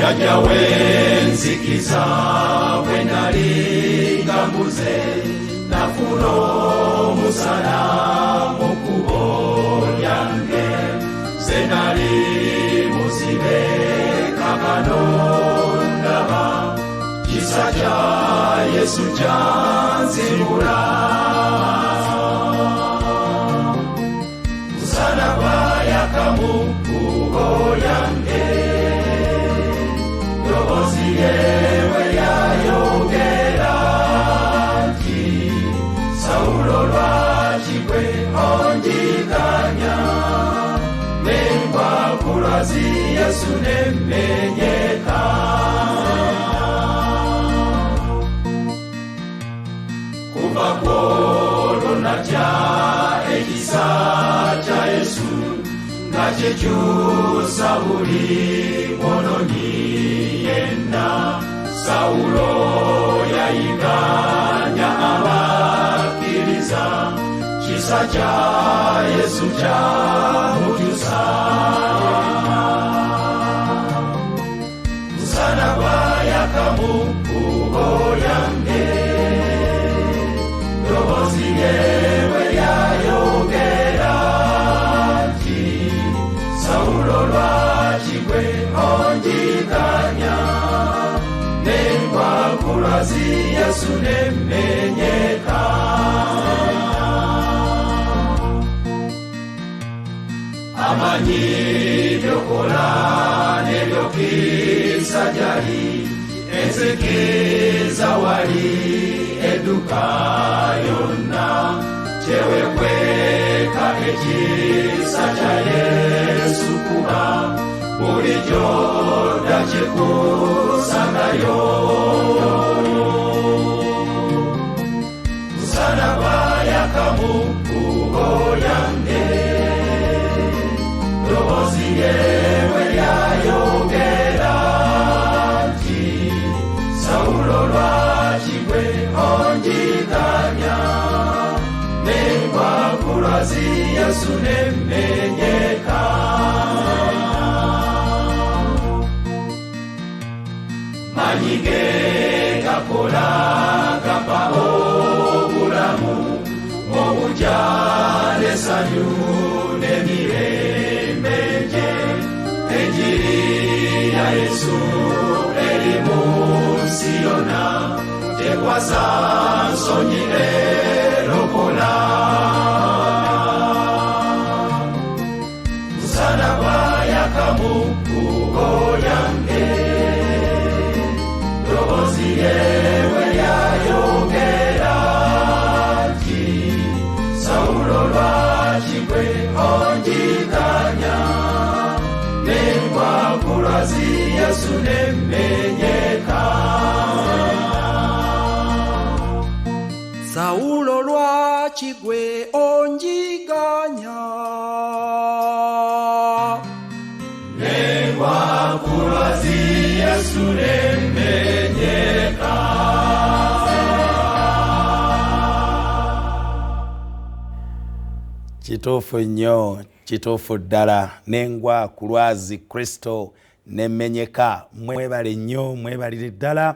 Yajawe nzikiza bwe nali ngambuze nafuna omusana mu kkubo lyange ze nali muzibe kakano ndaba kisa kya Yesu kyanzibula musana gwayaka mu kkubo lyange Robozi yewe yayogera nti Saulo lwakigwe onjiganya nengwa kulazi Yesu nemenyeka kuva kwolwo natya ekisa kya Yesu nga kyekyusa buli mwononyi yenna Saulo yayiganya abakkiriza kisa kya Yesu kyamukyusa musana gwayaka mu kkubo lyange robozi yewe yayogera nti Saulo lwakigwe onjiganya nengwa kulazi Yesu nemenyeka amanyi byokola nebyokisa gyali enzikiza wali eduka yonna kyewekweka ekisa kya Yesu kuba bulijjo dakikusangayo musana gwayaka mu kkubo lyange robozi yewe yayogera nti Saulo lwakigwe onjiganya nengwa kulazi Yesu nemenyeka manyige gakola gapa obulamu obujja n'essanyu n'emirembe gye enjiri ya Yesu eri mu nsi yonna tekwasa nsonyi erokola musana gwayaka mu kkubo lyange robozi yewe yayogera nti Saulo lwakigwe onjiganya nengwa kulazi Yesu nemenyeka Saulo lwakigwe onjiganya nengwa kulazi Yesu nemenyeka Kituufu nnyo, kituufu ddala nengwa ku lwazi Kristo nemenyeka mwebale nnyo mwebalire ddala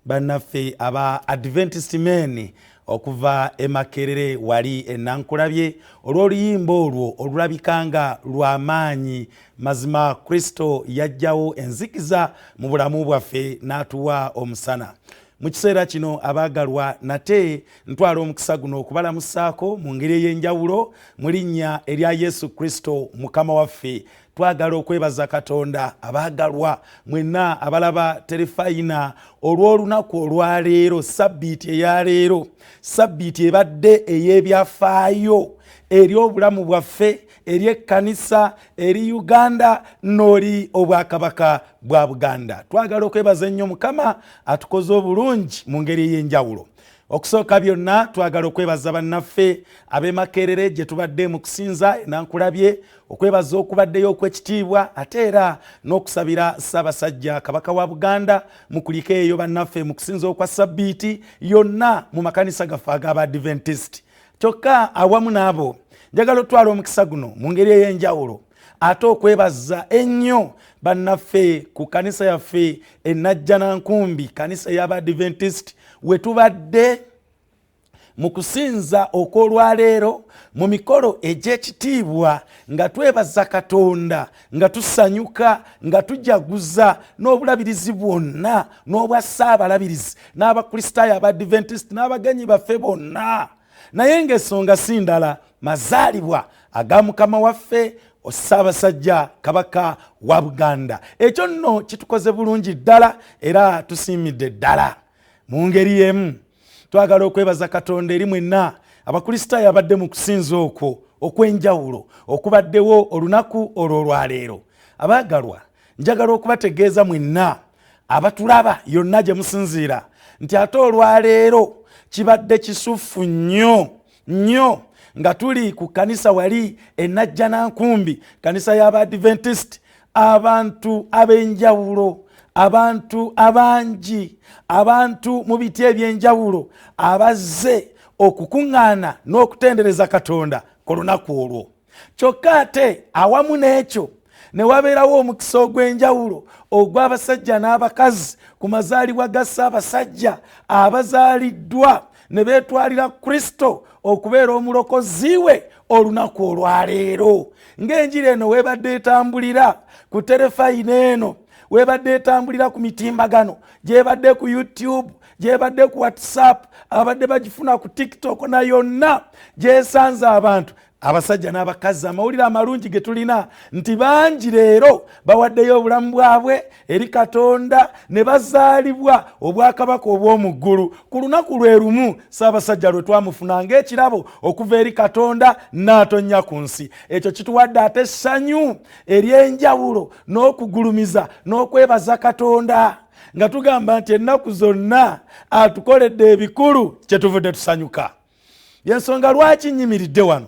bannaffe aba Adventist men okuva e Makerere wali enankulabye olw'oluyimba olwo olulabikanga lw'amaanyi mazima Kristo yajjawo enzikiza mu bulamu bwaffe n'atuwa omusana mu kiseera kino abaagalwa nate ntwala omukisa guno okubalamusaako mu ngeri ey'enjawulo mu linnya erya Yesu Kristo mukama waffe twagala okwebaza Katonda abaagalwa mwenna abalaba terefayina olw'olunaku olwaleero sabbiiti eyaleero sabbiiti ebadde ey'ebyafaayo eri obulamu bwaffe eri ekkanisa eri Uganda n'oli obwakabaka bwa Buganda twagala okwebaza ennyo Mukama atukoze obulungi mu ngeri ey'enjawulo okusooka byonna twagala okwebaza bannaffe ab'e Makerere gye tubadde mu kusinza enankulabye okwebaza okubaddeyo okw'ekitiibwa ate era n'okusabira Ssaabasajja Kabaka wa Buganda mu kulika eyo bannaffe mu kusinza okwa sabbiiti yonna mu makanisa gaffe ag'aba Adventist kyokka awamu n'abo njagala otwala omukisa guno mu ngeri ey'enjawulo ate okwebaza ennyo bannaffe ku kanisa yaffe Najjanankumbi, kanisa y'Abadventist, we tubadde mu kusinza okw'olwaleero mu mikolo egy'ekitiibwa nga twebaza Katonda, nga tusanyuka, nga tujaguza n'obulabirizi bwonna n'obwa Ssaabalabirizi n'Abakristaayo Abadventist n'abagenyi baffe bonna. Naye ng'ensonga si ndala, mazaalibwa aga Mukama waffe Ssaabasajja Kabaka wa Buganda. Ekyo nno kitukoze bulungi ddala era tusiimidde ddala. Mu ngeri y'emu twagala okwebaza Katonda eri mwenna Abakristaayo abadde mu kusinza okwo okw'enjawulo okubaddewo olunaku olw'olwaleero. Abaagalwa, njagala okubategeeza mwenna abatulaba yonna gye musinziira nti ate olwaleero kibadde kisufu nnyo nga tuli ku kanisa wali Najjanankumbi, kanisa y'Abadventist, abantu ab'enjawulo, abantu abangi, abantu mu biti eby'enjawulo abazze okukuŋŋaana n'okutendereza Katonda ku lunaku olwo. Kyokka ate awamu n'ekyo ne wabeerawo omukisa ogw'enjawulo ogw'abasajja n'abakazi ku mazaalibwa ga Ssaabasajja abazaaliddwa ne beetwalira Kristo okubeera omulokozi we olunaku olwaleero. Ng'enjiri eno weebadde etambulira ku terefayina eno, weebadde etambulira ku mitimbagano, gyebadde ku YouTube, gyebadde ku WhatsApp, abadde bagifuna ku TikTok, na yonna gyesanze abantu abasajja n'abakazi, amawulire amalungi ge tulina nti bangi leero bawaddeyo obulamu bwabwe eri Katonda ne bazaalibwa obwakabaka obw'omu ggulu ku lunaku lwe lumu Ssaabasajja lwe twamufunanga ekirabo okuva eri Katonda n'atonnya ku nsi. Ekyo kituwadde ate essanyu ery'enjawulo n'okugulumiza n'okwebaza Katonda nga tugamba nti ennaku zonna atukoledde ebikulu kyetuvudde tusanyuka. Yensonga lwaki nnyimiridde wano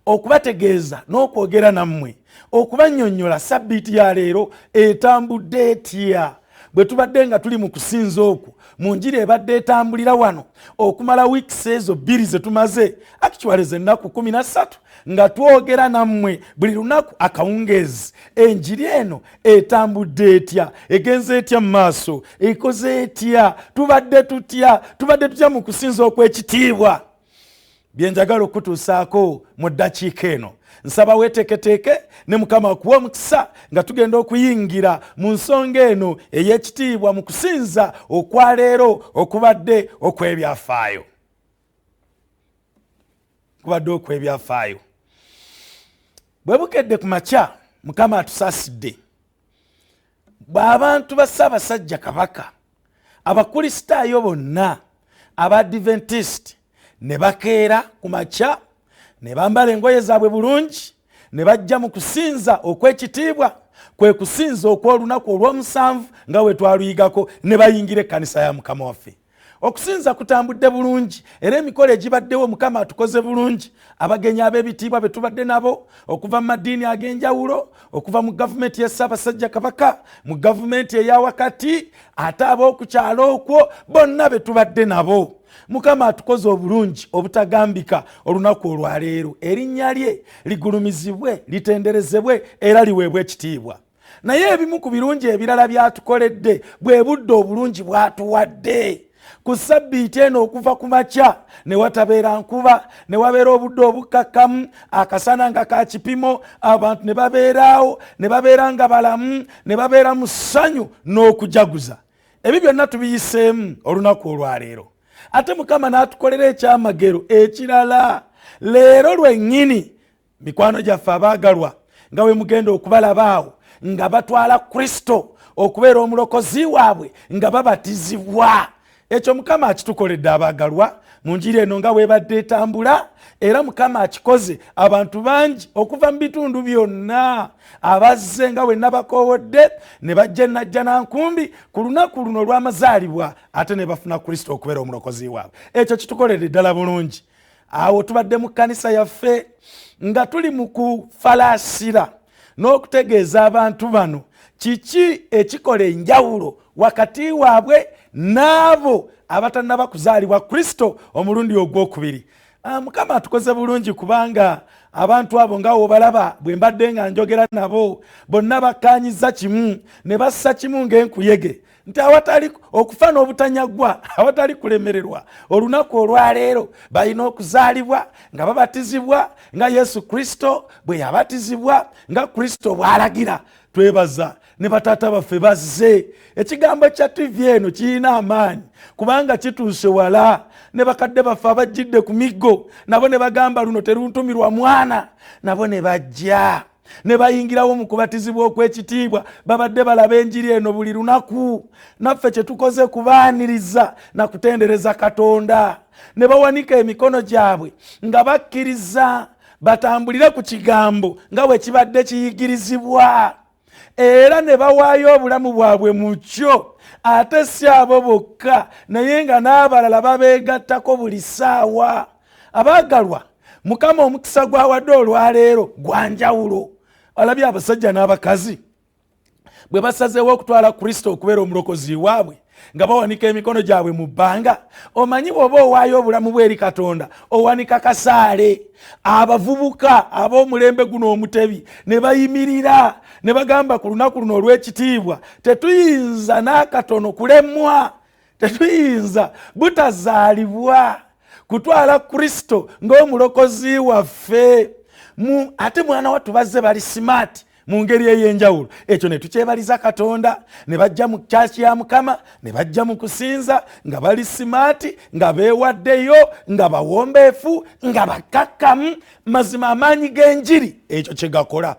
okubategeeza n'okwogera nammwe okubannyonnyola sabbiiti ya leero etambudde etya. Bwe tubadde nga tuli mu kusinza okwo mu njiri ebadde etambulira wano okumala wiikisi ezo 2 ze tumaze, actually ennaku 13 nga twogera nammwe buli lunaku akawungeezi. Enjiri eno etambudde etya, egenze etya mu maaso, ekoze etya, tubadde tutya mu kusinza okw'ekitiibwa. Byenjagala okutuusaako mu ddakiika eno, nsaba weeteeketeeke ne Mukama akuwa omukisa nga tugenda okuyingira mu nsonga eno ey'ekitiibwa mu kusinza okwaleero okubadde okw'ebyafaayo. Bwe bukedde ku makya Mukama atusaasidde, bw'abantu ba Ssaabasajja Kabaka, Abakristaayo bonna Abadventist ne bakeera ku makya ne bambala engoye zaabwe bulungi ne bajja mu kusinza okw'ekitiibwa, kwe kusinza okw'olunaku olw'omusanvu nga we twaluyigako, ne bayingira ekkanisa ya Mukama waffe. Okusinza kutambudde bulungi era emikolo egibaddewo Mukama atukoze bulungi. Abagenyi ab'ebitiibwa be tubadde nabo okuva mu madiini ag'enjawulo, okuva mu gavumenti ya Ssaabasajja Kabaka, mu gavumenti eya wakati, ate ab'oku kyalo okwo bonna be tubadde nabo. Mukama atukoze obulungi obutagambika olunaku olwaleero. Erinnya lye ligulumizibwe, litenderezebwe era liweebwe ekitiibwa. Naye ebimu ku birungi ebirala byatukoledde bwe budde obulungi bwatuwadde. Ku sabbiiti eno okuva ku makya ne watabeera nkuba, ne wabeera obudde obukkakkamu, akasana nga ka kipimo, abantu ne babeeraawo, ne babeera nga balamu, ne babeera mu ssanyu n'okujaguza. Ebyo byonna tubiyiseemu olunaku olwaleero. Ate Mukama n'atukolera ekyamagero ekirala leero lwennyini. Mikwano gyaffe abaagalwa, nga we mugenda okubalabaawo nga batwala Kristo okubeera omulokozi waabwe nga babatizibwa. Ekyo Mukama akitukoledde abaagalwa mu njiri eno nga weebadde etambula, era Mukama akikoze abantu bangi okuva mu bitundu byonna abazze nga we nabakoowodde ne bajja Najjanankumbi ku lunaku luno olw'amazaalibwa ate ne bafuna Kristo okubeera omulokozi waabwe. Ekyo kitukoledde ddala bulungi. Awo tubadde mu kkanisa yaffe nga tuli mu kufalaasira n'okutegeeza abantu bano kiki ekikola enjawulo wakati waabwe n'abo abatannaba kuzaalibwa Kristo omulundi ogwokubiri. Mukama atukoze bulungi kubanga abantu abo nga obalaba bwe mbadde nga njogera nabo bonna bakkaanyiza kimu ne bassa kimu ng'enkuyege nti awatali okufa n'obutanyagwa awatali kulemererwa olunaku olwaleero balina okuzaalibwa nga babatizibwa nga Yesu Kristo bwe yabatizibwa nga Kristo bw'alagira. Twebaza ne bataata baffe bazze. Ekigambo kya TV eno kirina amaanyi kubanga kituuse wala. Ne bakadde baffe abajjidde ku miggo nabo ne bagamba luno teruntumirwa mwana, nabo ne bajja ne bayingirawo mu kubatizibwa okw'ekitiibwa, babadde balaba enjiri eno buli lunaku. Naffe kye tukoze kubaaniriza na kutendereza Katonda, ne bawanika emikono gyabwe nga bakkiriza batambulire ku kigambo nga bwe kibadde kiyigirizibwa, era ne bawaayo obulamu bwabwe mu kyo. Ate si abo bokka naye nga n'abalala babeegattako buli ssaawa. Abaagalwa, Mukama omukisa gwawadde olwaleero gwa njawulo. Olabye abasajja n'abakazi bwe basazeewo okutwala Kristo okubeera omulokozi waabwe nga bawanika emikono gyabwe mu bbanga. Omanyi bw'oba owaayo obulamu bwe eri Katonda owanika kasaale. Abavubuka ab'omulembe guno omutebi ne bayimirira ne bagamba ku lunaku luno olw'ekitiibwa tetuyinza n'akatono kulemwa, tetuyinza butazaalibwa kutwala Kristo ng'omulokozi waffe. Ate mwana wattu bazze bali smart mu ngeri ey'enjawulo. Ekyo ne tukyebaliza Katonda, ne bajja mu kyaki ya Mukama, ne bajja mu kusinza nga bali smart, nga beewaddeyo, nga bawombeefu, nga bakkakkamu. Mazima amaanyi g'enjiri ekyo kye gakola.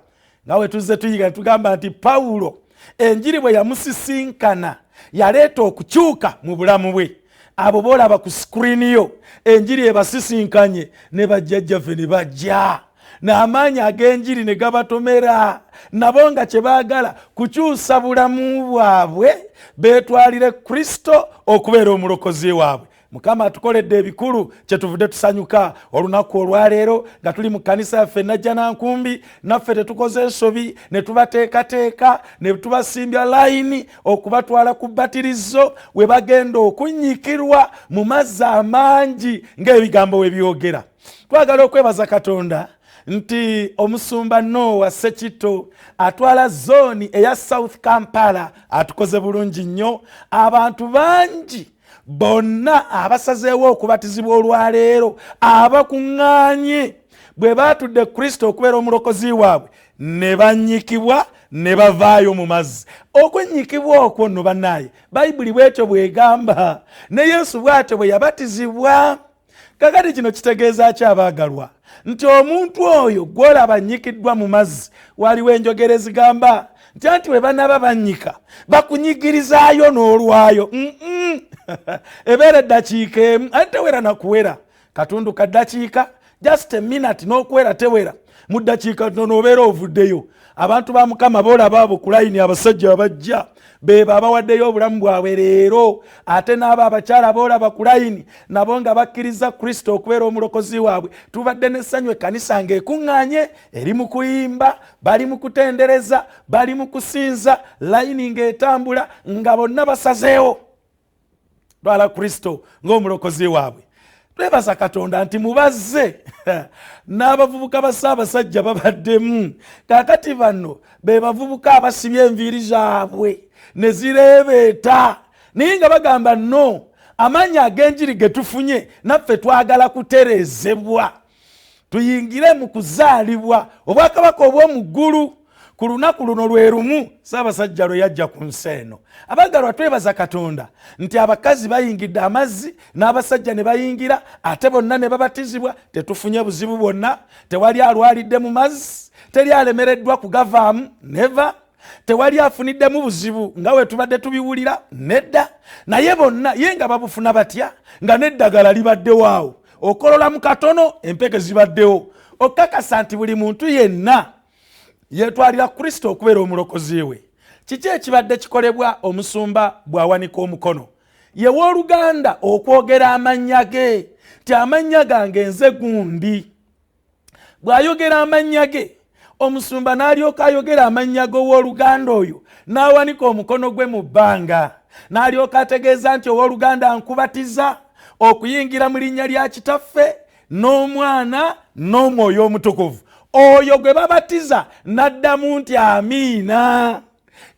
Nga we tuzze tuyiga tugamba nti Pawulo enjiri bwe yamusisinkana yaleeta okukyuka mu bulamu bwe. Abo boolaba ku screen yo enjiri ebasisinkanye ne bajjajjaffe ne bajja n'amaanyi ag'enjiri ne gabatomera, nabo nga kye baagala kukyusa bulamu bwabwe beetwalire Kristo okubeera omulokozi waabwe. Mukama atukoledde ebikulu kyetuvudde tusanyuka olunaku olwaleero nga tuli mu kkanisa yaffe Najjanankumbi. Naffe tetukoze ensobi ne tubateekateeka ne tubasimbya layini okubatwala ku batirizo we bagenda okunnyikirwa mu mazzi amangi ng'ebigambo we byogera. Twagala okwebaza Katonda nti omusumba Noah Sekito atwala zooni eya South Kampala atukoze bulungi nnyo. Abantu bangi bonna abasazeewo okubatizibwa olwaleero abakuŋŋaanye bwe baatudde Kristo okubeera omulokozi waabwe ne bannyikibwa ne bavaayo mu mazzi. Okwennyikibwa okwo nno bannaaye Bayibuli bw'ekyo bw'egamba, ne Yesu bw'atyo bwe yabatizibwa. Kakati kino kitegeeza ki abaagalwa? Nti omuntu oyo gw'olaba annyikiddwa mu mazzi waliwo enjogera ezigamba nti anti we banaba bannyika bakunyigirizaayo n'olwayo. Ebeera eddakiika emu ate tewera nakuwera katundu ka ddakiika, just a minute n'okuwera tewera. Mu ddakiika tono obeera ovuddeyo. Abantu ba Mukama boolaba abo ku layini abasajja abajja beba abawaddeyo obulamu bwabwe leero. Ate n'abo abakyala boolaba ku layini nabo nga bakkiriza Kristo okubeera omulokozi waabwe. Tubadde n'essanyu ekkanisa ng'ekuŋŋaanye, eri mu kuyimba, bali mu kutendereza, bali mu kusinza, layini ng'etambula nga bonna basazeewo twala Kristo ng'omulokozi waabwe. Twebaza Katonda nti mubazze n'abavubuka ba Ssaabasajja babaddemu. Kaakati bano be bavubuka abasibye enviiri zaabwe ne zireebeeta naye nga bagamba no, amaanyi ag'enjiri ge tufunye naffe twagala kutereezebwa tuyingire mu kuzaalibwa obwakabaka obw'omu ggulu. Ku lunaku luno lwe lumu Ssaabasajja lwe yajja ku nsi eno. Abaagalwa, twebaza Katonda nti abakazi bayingidde amazzi n'abasajja ne bayingira ate bonna ne babatizibwa. Tetufunye buzibu bwonna, tewali alwalidde mu mazzi, teri alemereddwa kugavaamu, neva. Tewali afuniddemu buzibu nga we tubadde tubiwulira, nedda. Naye bonna ye nga babufuna batya? Nga n'eddagala libaddewo awo, okolola mu katono empeke zibaddewo. Okakasa nti buli muntu yenna yetwalira Kristo okubeera omulokozi we. Kiki ekibadde kikolebwa omusumba bw'awanika omukono? Ye w'oluganda okwogera amannya ge, ti amannya gange nze gundi. Bw'ayogera amannya ge, omusumba n'alyoka ayogera amannya g'owooluganda oyo n'awanika omukono gwe mu bbanga, n'alyoka ategeeza nti owooluganda nkubatiza okuyingira mu linnya lya kitaffe n'Omwana n'Omwoyo Omutukuvu. Oyo gwe babatiza n'addamu nti amiina.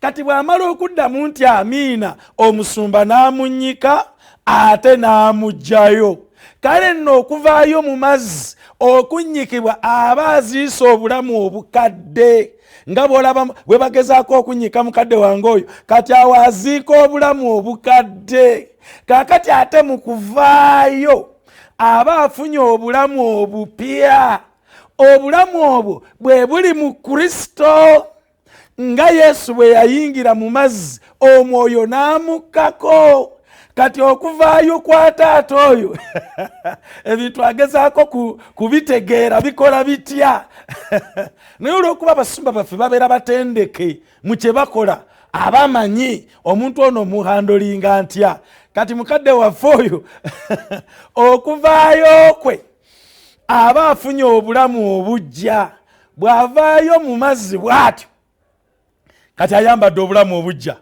Kati bw'amala okuddamu nti amiina, omusumba n'amunnyika ate n'amugjayo. Kale nno okuvaayo mu mazzi okunnyikibwa aba aziisa obulamu obukadde. Nga bw'olaba bwe bagezaako okunnyika mukadde wange oyo, kati awo aziika obulamu obukadde. Kaakati ate mu kuvaayo aba afunye obulamu obupya. Obulamu obwo bwe buli mu Kristo. Nga Yesu bwe yayingira mu mazzi, Omwoyo n'amukkako. Kati okuvaayo kwa Taata oyo ebintu agezaako kubitegeera bikola bitya. Naye olw'okuba abasumba baffe babeera batendeke mu kye bakola, abamanyi omuntu ono muhandolinga ntya. Kati mukadde waffe oyo okuvaayo kwe aba afunye obulamu obujja. Bw'avaayo mu mazzi bw'atyo, kati ayambadde obulamu obujja.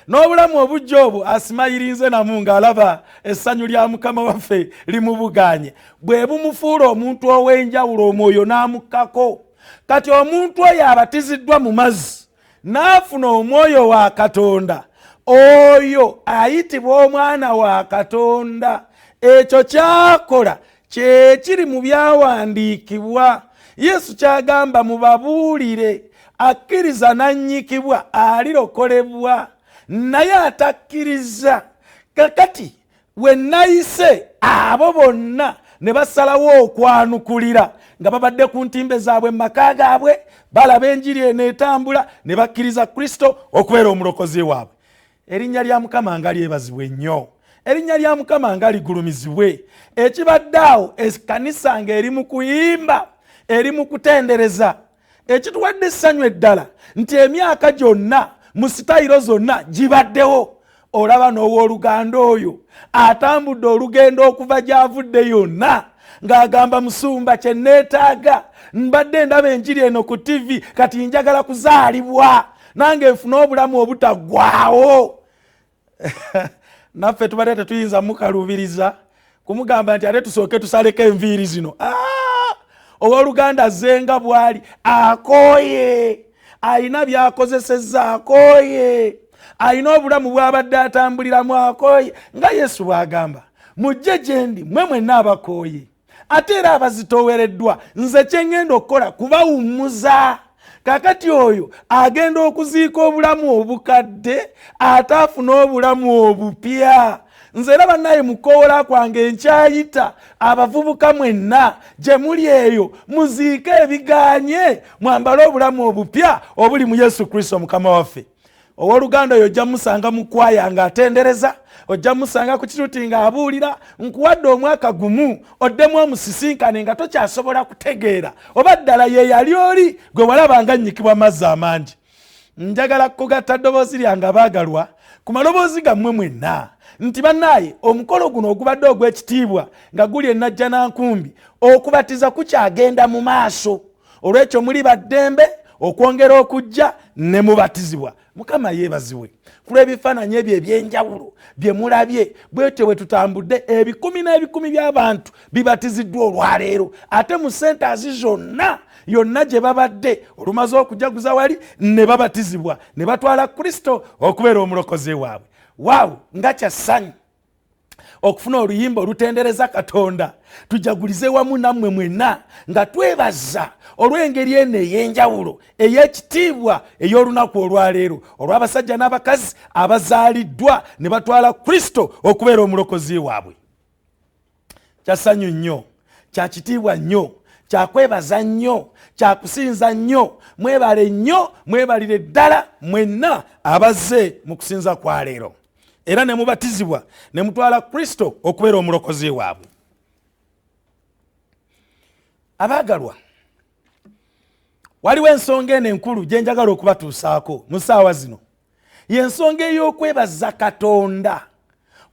N'obulamu obujja obwo asimayirinze namu ng'alaba essanyu lya Mukama waffe limubuganye. Bwe bumufuula omuntu ow'enjawulo, Omwoyo n'amukkako. Kati omuntu oyo abatiziddwa mu mazzi n'afuna Omwoyo wa Katonda, oyo ayitibwa Omwana wa Katonda. Ekyo kyakola kye kiri mu byawandiikibwa. Yesu kyagamba mubabuulire, akkiriza n'annyikibwa alirokolebwa, naye atakkiriza. Kakati we nayise abo bonna ne basalawo okwanukulira nga babadde ku ntimbe zaabwe mu maka gaabwe, balaba enjiri eno etambula, ne bakkiriza Kristo okubeera omulokozi waabwe. Erinnya lya Mukama nga lyebazibwe nnyo. Erinnya lya Mukama nga ligulumizibwe. Ekibadde awo ekkanisa ng'eri mu kuyimba, eri mu kutendereza. Ekituwadde essanyu eddala nti emyaka gyonna mu sitayiro zonna gibaddewo. Olaba n'owooluganda oyo atambudde olugendo okuva gy'avudde yonna ng'agamba musumba kye neetaaga, mbadde ndaba enjiri eno ku TV, kati njagala kuzaalibwa nange nfune obulamu obutaggwaawo. Naffe tubadde tetuyinza mukalubiriza kumugamba nti ate tusooke tusaleko enviiri zino. Owooluganda azzenga bw'ali akooye, ayina by'akozesezza akooye, ayina obulamu bw'abadde atambuliramu akooye. Nga Yesu bw'agamba, mujje gye ndi mmwe mwenna abakooye ate era abazitoowereddwa, nze kye ŋŋenda okukola kubawummuza. Kakati oyo agenda okuziika obulamu obukadde ate afuna obulamu obupya. Nze era bannaye mukoowoola kwange nkyayita abavubuka mwenna gye muli eyo, muziike ebiganye, mwambale obulamu obupya obuli mu Yesu Kristo Mukama waffe. Owooluganda oyo ojja musanga mu kwaya ng'atendereza, ojja musanga ku kituuti ng'abuulira. Nkuwadde omwaka gumu oddemu omusisinkane nga tokyasobola kutegeera oba ddala ye yali oli gwe walaba nga nnyikibwa amazzi amangi. Njagala kugatta ddoboozi lyange abaagalwa ku maloboozi gammwe mwenna nti bannaaye omukolo guno ogubadde ogw'ekitiibwa nga guli ennajja nankumbi, okubatiza kukyagenda mu maaso. Olw'ekyo muli baddembe okwongera okujja ne mubatizibwa. Mukama yeebazibwe kulw'ebifaananyi ebyo eby'enjawulo bye mulabye. Bwetyo bwe tutambudde, ebikumi n'ebikumi by'abantu bibatiziddwa olwaleero, ate mu sentazi zonna yonna gye babadde olumaze okujaguza wali ne babatizibwa ne batwala Kristo okubeera omulokozi waabwe. Waawo nga kyassanyu okufuna oluyimba olutendereza Katonda, tujagulize wamu nammwe mwenna nga twebaza olw'engeri eno ey'enjawulo ey'ekitiibwa ey'olunaku olwaleero olw'abasajja n'abakazi abazaaliddwa ne batwala Kristo okubeera omulokozi waabwe. Kyassanyu nnyo, kyakitiibwa nnyo, kyakwebaza nnyo, kyakusinza nnyo. Mwebale nnyo, mwebalire ddala mwenna abazze mu kusinza kwa leero era ne mubatizibwa ne mutwala Kristo okubeera omulokozi waabwe. Abaagalwa, waliwo ensonga eno enkulu gye njagala okubatuusaako mu ssaawa zino. Y'ensonga ey'okwebaza Katonda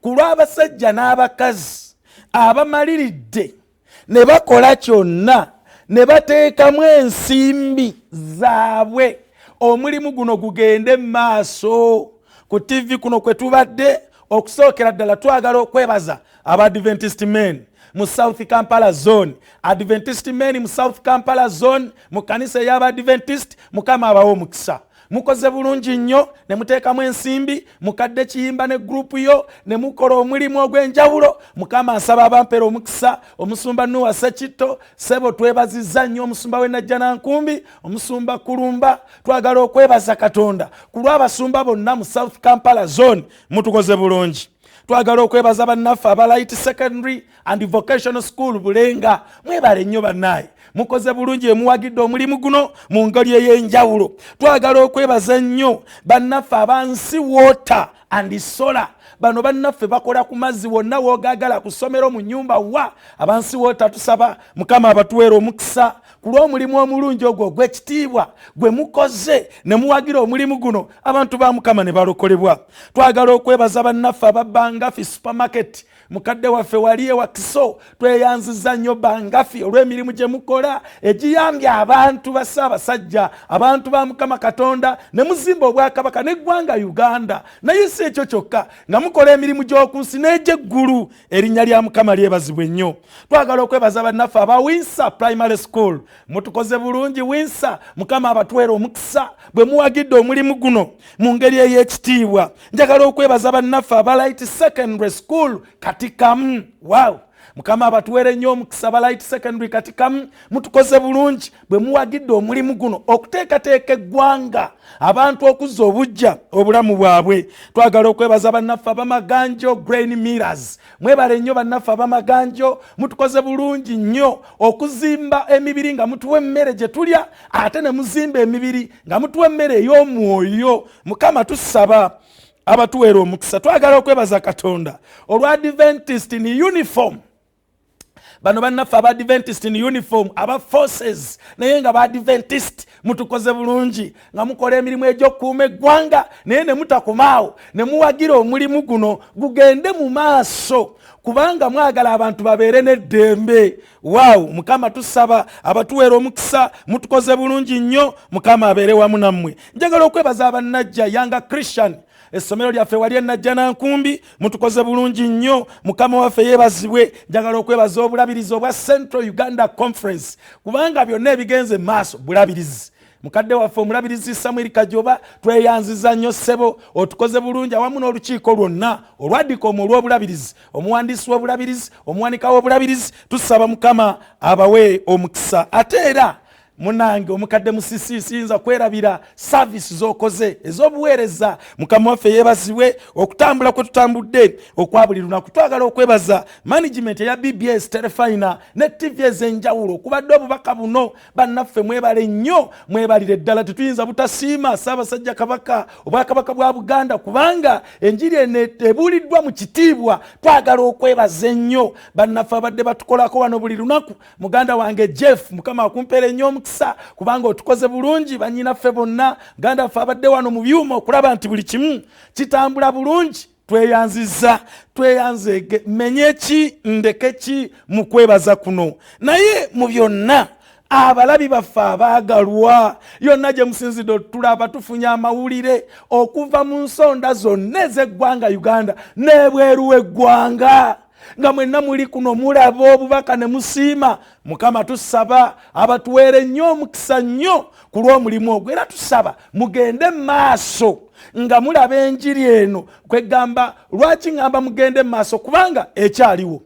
ku lw'abasajja n'abakazi abamaliridde ne bakola kyonna ne bateekamu ensimbi zaabwe omulimu guno gugende mu maaso. Ku TV kuno kwe tubadde okusookera ddala twagala okwebaza Abadventist men mu South Kampala zone, Adventist men mu South Kampala zone, mu kanisa y'aba Adventist, mukama abawo omukisa. Mukoze bulungi nnyo ne muteekamu ensimbi, mukadde kiyimba ne group yo ne mukola omulimu ogw'enjawulo. Mukama asaba abampera omukisa. Omusumba Nuwa Sekitto, sebo twebazizza nnyo omusumba w'e Najjanankumbi, omusumba Kulumba, twagala okwebaza Katonda ku lw'abasumba bonna mu South Kampala zone, mutukoze bulungi. Twagala okwebaza bannaffe aba Light Secondary and Vocational School Bulenga, mwebale nnyo bannaye. Mukoze bulungi emuwagidde omulimu guno mu ngeri ey'enjawulo. Twagala okwebaza nnyo bannaffe abansi Water and Solar. Bano bannaffe bakola ku mazzi wonna w'ogaagala ku ssomero mu nnyumba wa. Abansi Water tusaba Mukama abatuweera omukisa ku lw'omulimu omulungi ogwo ogw'ekitiibwa gwe mukoze ne muwagira omulimu guno abantu ba Mukama ne balokolebwa. Twagala okwebaza bannaffe aba Bangafi Supermarket. Mukadde waffe wali ewa Kiso, tweyanziza nnyo Bangafi olw'emirimu gye mukola egiyambye abantu ba Ssaabasajja, abantu ba Mukama Katonda, ne muzimba obwakabaka n'eggwanga Uganda. Naye si ekyo kyokka, nga mukola emirimu gy'oku nsi n'egy'eggulu. Erinnya lya Mukama lyebazibwe nnyo. Twagala okwebaza bannaffe aba Windsor Primary School. Mutukoze bulungi Windsor, Mukama abatuweera omukisa bwe muwagidde omulimu guno mu ngeri ey'ekitiibwa. Njagala okwebaza bannaffe aba Light Secondary School Katikamu. Wow! Mukama abatuweere nnyo omukisa aba Light Secondary Katikamu, mutukoze bulungi bwe muwagidde omulimu guno okuteekateeka eggwanga abantu okuzza obujja obulamu bwabwe. Twagala okwebaza bannaffe ab'Amaganjo Grain Millers. Mwebale nnyo bannaffe ab'Amaganjo, mutukoze bulungi nnyo okuzimba emibiri nga mutuwa emmere gye tulya, ate ne muzimba emibiri nga mutuwa emmere ey'omwoyo. Mukama tusaba abatuweera omukisa. Twagala okwebaza Katonda olwa Adventist in uniform. Bano bannaffe aba Adventist in uniform, aba forces naye nga ba Adventist, mutukoze bulungi nga mukola emirimu egy'okukuuma eggwanga naye ne mutakomaawo ne muwagira omulimu guno gugende mu maaso kubanga mwagala abantu babeere n'eddembe. Wow! Mukama tusaba abatuweera omukisa, mutukoze bulungi nnyo, Mukama abeere wamu nammwe. Njagala okwebaza abannajja Yanga Christian. Essomero lyaffe wali e Najjanankumbi, mutukoze bulungi nnyo, Mukama waffe yeebazibwe. Njagala okwebaza obulabirizi obwa Central Uganda Conference kubanga byonna ebigenze maaso bulabirizi. Mukadde waffe omulabirizi Samuel Kajoba, tweyanziza nnyo ssebo, otukoze bulungi awamu n'olukiiko lwonna olwaddika olw'obulabirizi, omuwandiisi w'obulabirizi, omuwanika w'obulabirizi. Tusaba Mukama abawe omukisa. Ate era munange omukadde Musisi siyinza kwerabira service z'okoze ez'obuweereza. Mukama waffe yeebazibwe okutambula kwe tutambudde okwa buli lunaku. Twagala okwebaza management ya BBS Telefina ne TV ez'enjawulo kubadde obubaka buno. Bannaffe mwebale nnyo, mwebalire ddala, tetuyinza butasiima Ssaabasajja Kabaka, obwakabaka bwa Buganda kubanga enjiri eno ebuuliddwa mu kitiibwa. Twagala okwebaza ennyo bannaffe abadde batukolako wano buli lunaku. Muganda wange Jeff, Mukama akumpeere nnyo omukisa kubanga otukoze bulungi. Bannyinaffe bonna, Ganda ffe abadde wano mu byuma okulaba nti buli kimu kitambula bulungi. Tweyanziza, tweyanzege, menye ki ndeke ki mu kwebaza kuno. Naye mu byonna abalabi baffe abaagalwa, yonna gye musinzidde tulaba tufunye amawulire okuva mu nsonda zonna ez'eggwanga Uganda n'ebweru w'eggwanga nga mwenna muli kuno mulaba obubaka ne musiima. Mukama tusaba abatuweere nnyo omukisa nnyo ku lw'omulimu ogwo, era tusaba mugende maaso nga mulaba enjiri eno. Kwegamba lwaki ngamba mugende maaso kubanga ekyaliwo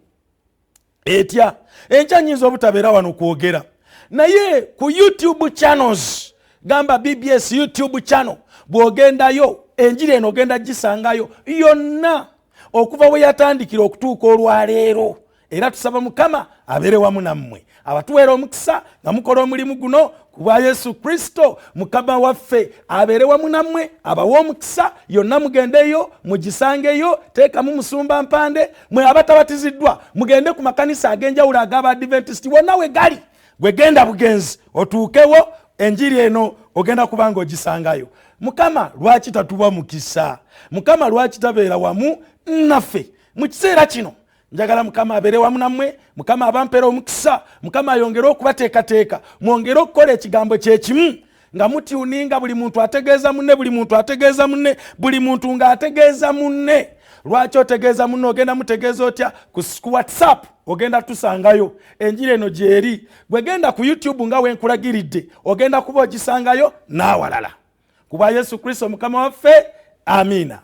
etya enkya nnyinza obutabeera wano kwogera, naye ku YouTube channels, gamba BBS YouTube channel, bw'ogendayo enjiri eno ogenda gisangayo yonna okuva we yatandikira okutuuka olwaleero. Era tusaba Mukama abeere wamu nammwe, abatuweera omukisa nga mukola omulimu guno kuba Yesu Kristo Mukama waffe abeere wamu nammwe, abawa omukisa. Yonna mugendeyo mugisangeyo, teekamu musumba mpande. Mwe abatabatiziddwa mugende ku makanisa ag'enjawulo ag'aba Adventist wonna we gali, gwe genda bugenzi otuukewo enjiri eno ogenda kubanga ogisangayo. Mukama lwaki tatuwa mukisa? Mukama lwaki tabeera wamu naffe mu kiseera kino? Njagala Mukama abeere wamu nammwe, Mukama abampeera omukisa, Mukama ayongere okubateekateeka, mwongere okukola ekigambo kyekimu nga mutyuninga buli muntu ategeeza munne, buli muntu ategeeza munne, buli muntu ng'ategeeza munne. lwaki otegeeza munno ogenda mutegeeza otya ku WhatsApp ogenda tusangayo enjiri eno gyeri bwe genda ku YouTube nga wenkulagiridde ogenda kuba ogisangayo n'awalala kuba Yesu Kristo mukama waffe amina.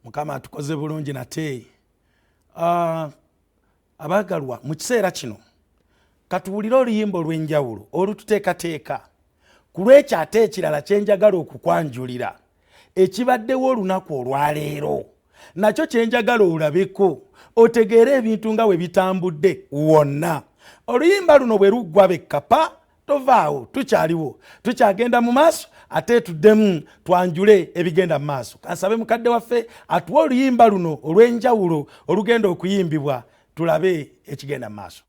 Mukama atukoze bulungi nate. Abagalwa mu kiseera kino katuwulira oluyimba olw'enjawulo olututeekateeka ku lw'ekyo ate ekirala kyenjagala okukwanjulira ekibaddewo olunaku olwaleero nakyo kyenjagala olabeko otegeere ebintu nga we bitambudde wonna. Oluyimba luno bwe luggwa bekkapa tovaawo tukyaliwo tukyagenda mu maaso ate tuddemu twanjule ebigenda mu maaso. Kansabe mukadde waffe atuwa oluyimba luno olw'enjawulo olugenda okuyimbibwa tulabe ekigenda mu maaso.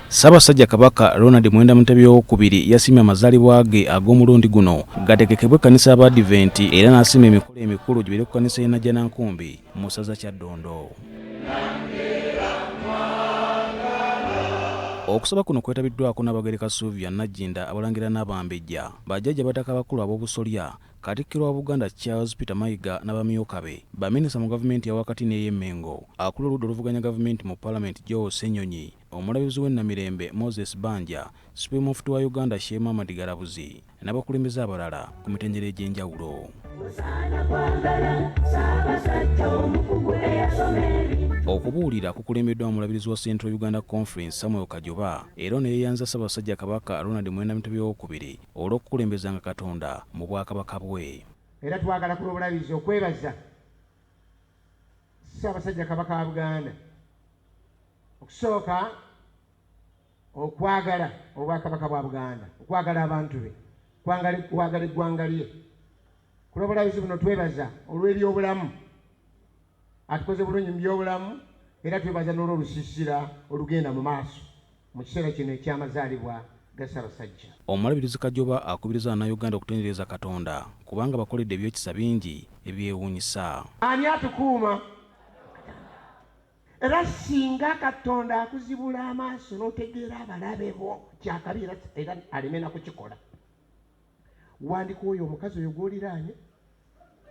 Ssaabasajja Kabaka Ronald Mwenda Mutebi II yasimye amazaalibwa ge ag'omulundi guno gategekebwe ekkanisa y'Abadiventi era n'asima emikolo emikulu gibere ku kkanisa y'e Najjanankumbi mu ssaza Kyaddondo. Okusaba kuno kwetabiddwako n'Abagereka Sylvia Najjinda abalangira n'Abambejja bajjajja bataka abakulu ab'obusolya Katikkiro wa Buganda Charles Peter Mayiga n'abamyuka be baminisita mu gavumenti ya wakati n'ey'Emmengo akulira oludda oluvuganya gavumenti mu Parliament Joe Ssenyonyi omulabizi w'ennamirembe Moses Banja Supreme Mufti wa Uganda Sheikh Muhammad Galabuzi n'abakulembeze abalala ku mitendera egy'enjawulo. Okubuulira kukulembeddwa omulabirizi wa Central Uganda Conference Samuel Kajoba era ne yeeyanza Ssaabasajja Kabaka Ronald Mwenda Mutebi II olw'okukulembezanga Katonda mu bwakabaka bwe. Era twagala kuba obulabizi okwebaza Ssaabasajja Kabaka wa Buganda okusooka okwagala obwakabaka bwa Buganda, okwagala abantu be, kwagala eggwanga lye. Ku lw'obulabizi buno twebaza olw'ebyobulamu, atukoze bulungi mu byobulamu, era twebaza n'olw'olusiisira olugenda mu maaso mu kiseera kino eky'amazaalibwa ga Ssaabasajja. Omulabirizi Kajoba akubiriza Bannayuganda okutendereza Katonda kubanga bakoledde ebyekisa bingi ebyewuunyisa. Ani atukuuma? Era singa Katonda akuzibula amaaso n'otegeera abalabe bo kyakabi era aleme na kukikola, wandika oyo omukazi oyo gw'oliraanye,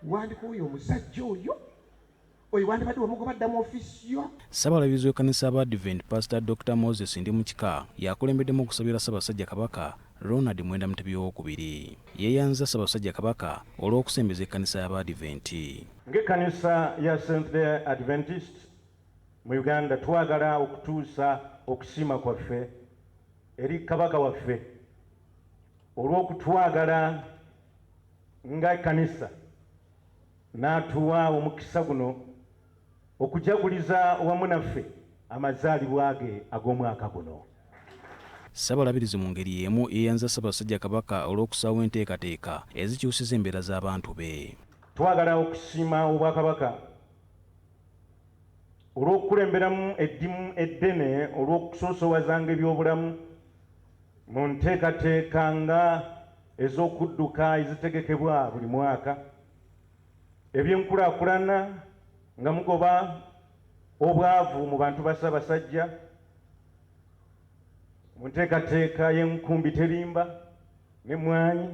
wandika oyo omusajja oyo wandibadde wamugoba mu ofiisi yo. Ssabalabizi w'ekkanisa y'Abadvent Pastor Dr. Moses Ndimukika yakulembeddemu okusabira Ssaabasajja Kabaka Ronald Mwenda Mutebi II. Yeeyanza Ssaabasajja Kabaka olw'okusembeza ekkanisa y'Abadvent. Ng'ekkanisa ya Seventh-day Adventist mu Uganda twagala okutuusa okusiima kwaffe eri Kabaka waffe olw'okutwagala nga ekkanisa n'atuwa omukisa guno okujaguliza wamu naffe amazaalibwa ge ag'omwaka guno. Ssabalabirizi mu ngeri y'emu yeeyanza Ssaabasajja Kabaka olw'okusaawa enteekateeka ezikyusiza embeera z'abantu be. Twagala okusiima Obwakabaka olw'okukulemberamu eddimu eddene olw'okusoosowazanga ebyobulamu mu nteekateeka nga ez'okudduka ezitegekebwa buli mwaka, eby'enkulaakulana nga mugoba obwavu mu bantu ba Ssaabasajja, mu nteekateeka y'enkumbi terimba n'emmwanyi.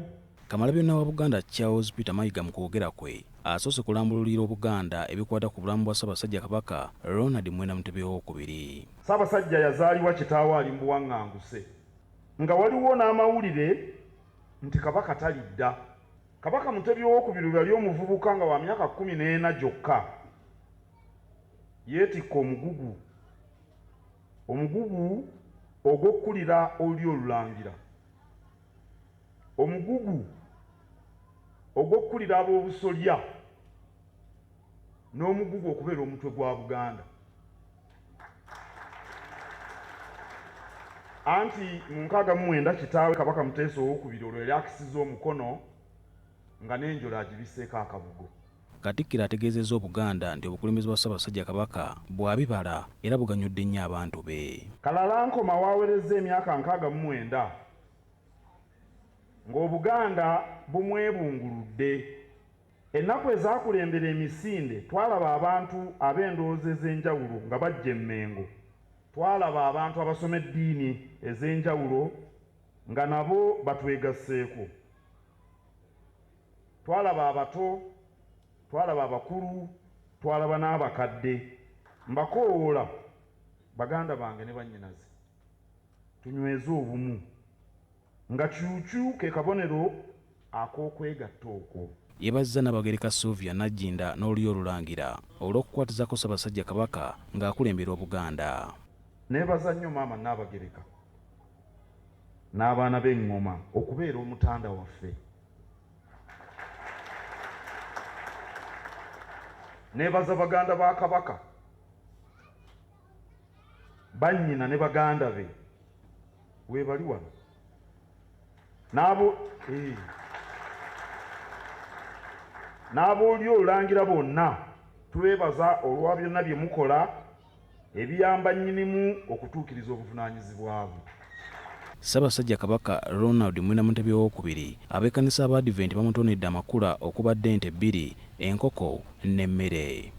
Kamalabyonna wa Buganda Charles Peter Mayiga mu kwogera kwe asoose kulambululira Obuganda ebikwata ku bulamu bwa Ssaabasajja Kabaka Ronald Mwenda Mutebi II. Ssaabasajja yazaalibwa kitaawe ali mu buwaŋŋanguse nga waliwo n'amawulire nti Kabaka talidda. Kabaka Mutebi II yali omuvubuka nga wa myaka 14 gyokka. Yeetikka omugugu ogw'okkulira oli olulangira, omugugu ogw'okkulira ab'obusolya, n'omugugu okubeera omutwe gwa Buganda. Anti mu 69 kitaawe Kabaka Muteesa II olwo yali akisiza omukono nga n'enjola agibiseeko akabugo. Katikkiro ategeezezza Obuganda nti obukulembeze bwa Ssaabasajja Kabaka bwabibala era buganyudde nnyo abantu be. Kalalankoma waawerezza emyaka 69 ng'Obuganda bumwebunguludde. Ennaku ezaakulembera emisinde twalaba abantu ab'endowooza ez'enjawulo nga bajja e Mengo. Twalaba abantu abasoma eddiini ez'enjawulo nga nabo batwegasseeko. Twalaba abato, twalaba abakulu, twalaba n'abakadde. Mbakoowoola baganda bange ne bannyinaze, tunyweze obumu nga kyukyu ke kabonero ak'okwegatta okwo. Yeebazizza Nnabagereka Sylvia Najjinda n'Olulyo Olulangira olw'okukwatizako Ssaabasajja Kabaka ng'akulembera Obuganda. Neebaza nnyo maama Nnabagereka n'abaana b'eŋŋoma okubeera omutanda waffe. Neebaza baganda ba Kabaka, bannyina ne baganda be, weebali wano n'aboolyo Olulangira bonna twebaza olwa byonna bye mukola ebiyamba nnyinimu okutuukiriza obuvunaanyizibwa bwe. Ssaabasajja Kabaka Ronald Mwenda Mutebi II ab'ekkanisa y'Abadvent bamutonedde amakula okubadde ente 2, enkoko n'emmere.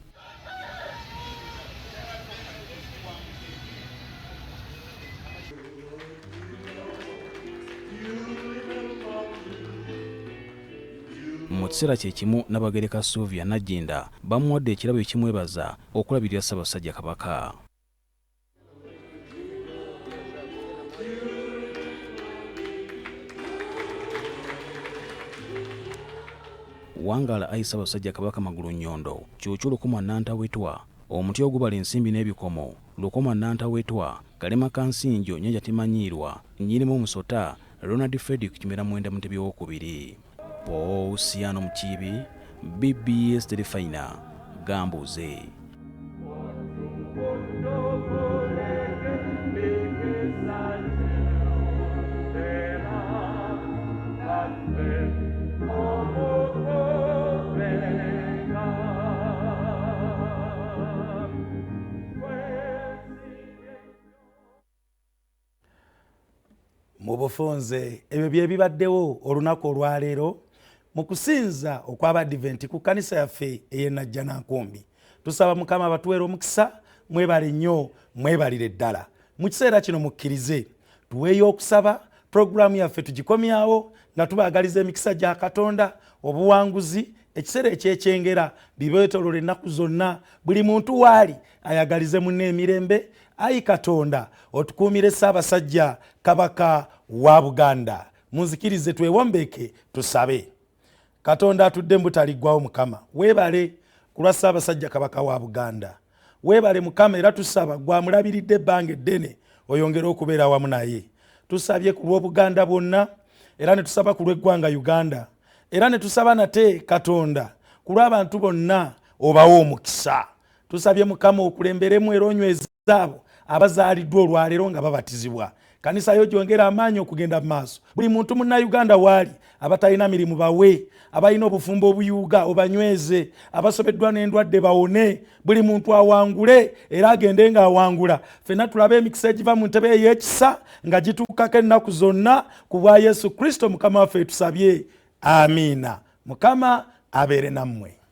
Mu kiseera kye kimu Nnabagereka Sylvia Najjinda bamuwadde ekirabo ekimwebaza okulabirira Ssaabasajja Kabaka. Wangala ayi Ssaabasajja Kabaka Magulu Nnyondo, Kyukyu Lukoma Nantawetwa, omuti ogubala ensimbi n'ebikomo, Lukoma Nantawetwa, Kalema Kansinjo Nnyanja Timanyiirwa, Nnyinimu Musota, Ronald Fredrick Kimera Mwenda Mutebi II. Paul Siano Mukiibi, BBS Telefina, Gambuze. mu bufunze ebyo bye bibaddewo olunaku olwaleero mu kusinza okw'Abadiventi ku kkanisa yaffe ey'Ennajja Nankumbi. Tusaba Mukama batuweera omukisa, mwebale nnyo, mwebalire ddala. Mu kiseera kino mukkirize tuweeyo okusaba, puroguraamu yaffe tugikomyawo nga tubaagaliza emikisa gya Katonda, obuwanguzi, ekiseera ekyekyengera bibeetolole ennaku zonna, buli muntu waali ayagalize munne emirembe. Ayi Katonda otukuumire Ssaabasajja Kabaka wa Buganda. Munzikirize twewombeke tusabe. Katonda atudde mbutaliggwawo Mukama, weebale ku lwa Ssaabasajja Kabaka wa Buganda. Weebale Mukama era tusaba gwamulabiridde ebbanga eddene oyongere okubeera wamu naye. Tusabye ku lw'Obuganda bwonna era ne tusaba ku lw'eggwanga Uganda. Era ne tusaba nate Katonda ku lw'abantu bonna obawo omukisa. Tusabye Mukama okulemberemu era onyweza abo abazaaliddwa olwaleero nga babatizibwa. Kanisa yo gyongera amaanyi okugenda mu maaso. Buli muntu Munnayuganda waali abatalina mirimu bawe, abalina obufumbo obuyuuga obanyweze, abasobeddwa n'endwadde bawone, buli muntu awangule era agende ng'awangula. Ffenna tulabe emikisa egiva mu ntebe ey'ekisa nga gituukako ennaku zonna ku bwa Yesu Kristo Mukama waffe tusabye. Amiina. Mukama abeere nammwe.